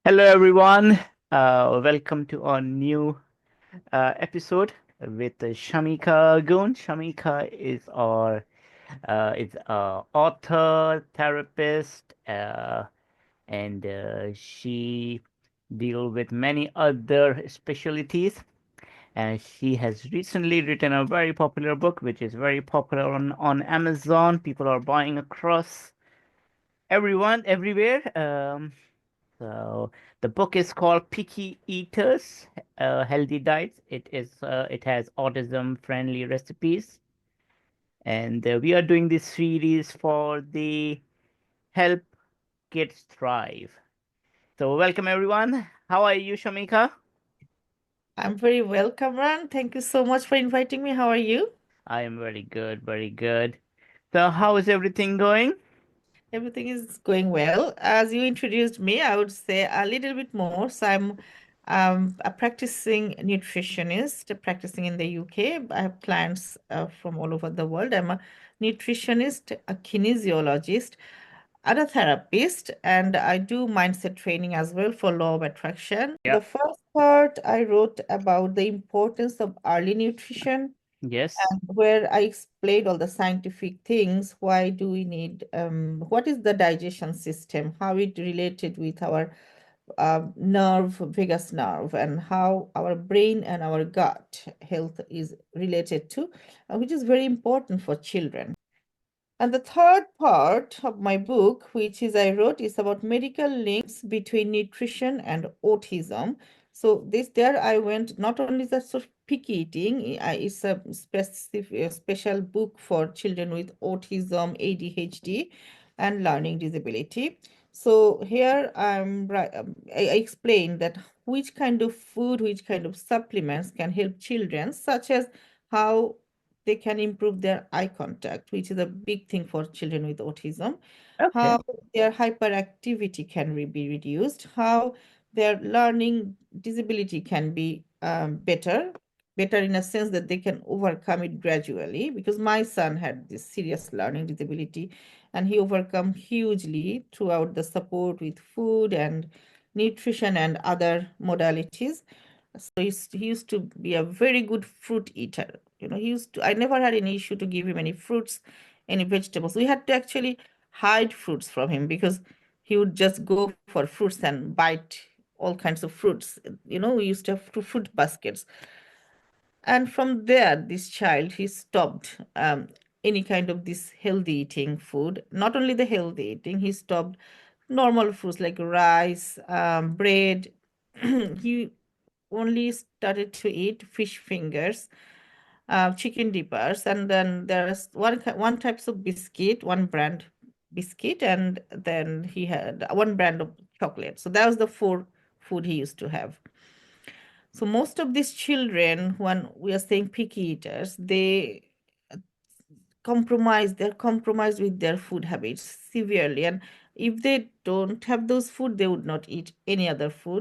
Hello, everyone. Welcome to our new episode with Shahmika Agoon. Shahmika is a author, therapist, and she deal with many other specialties. And she has recently written a very popular book, which is very popular on Amazon. People are buying across everyone everywhere. So the book is called Picky Eaters, Healthy Diets. It has autism-friendly recipes, and we are doing this series for the Help Kids Thrive. So welcome everyone. How are you, Shamika? I'm very welcome, Ran. Thank you so much for inviting me. How are you? I am very good, very good. So how is everything going? Everything is going well. As you introduced me, I would say a little bit more. So I'm a practicing nutritionist, practicing in the UK. I have clients from all over the world. I'm a nutritionist, a kinesiologist, and a therapist, and I do mindset training as well for law of attraction. Yeah. The first part I wrote about the importance of early nutrition Yes. where I explained all the scientific things. Why do we need, what is the digestion system, how it related with our nerve, vagus nerve, and how our brain and our gut health is related to, which is very important for children. And the third part of my book, which is I wrote, is about medical links between nutrition and autism. So this there I went not only the sort of picky eating, it's a specific special book for children with autism, ADHD, and learning disability. So here I explain that which kind of food, which kind of supplements can help children, such as how they can improve their eye contact, which is a big thing for children with autism, Okay. how their hyperactivity can be reduced, how their learning disability can be better in a sense that they can overcome it gradually. Because my son had this serious learning disability and he overcome hugely throughout the support with food and nutrition and other modalities. So he used to be a very good fruit eater. I never had any issue to give him any fruits, any vegetables. We had to actually hide fruits from him because he would just go for fruits and bite all kinds of fruits. We used to have two fruit baskets. And from there, this child, he stopped any kind of this healthy eating food. Not only the healthy eating, he stopped normal foods like rice, bread. He only started to eat fish fingers, chicken dippers, and then there's one types of biscuit, one brand biscuit, and then he had one brand of chocolate. So that was the four food he used to have. So most of these children, when we are saying picky eaters, they're compromised with their food habits severely. And if they don't have those food, they would not eat any other food.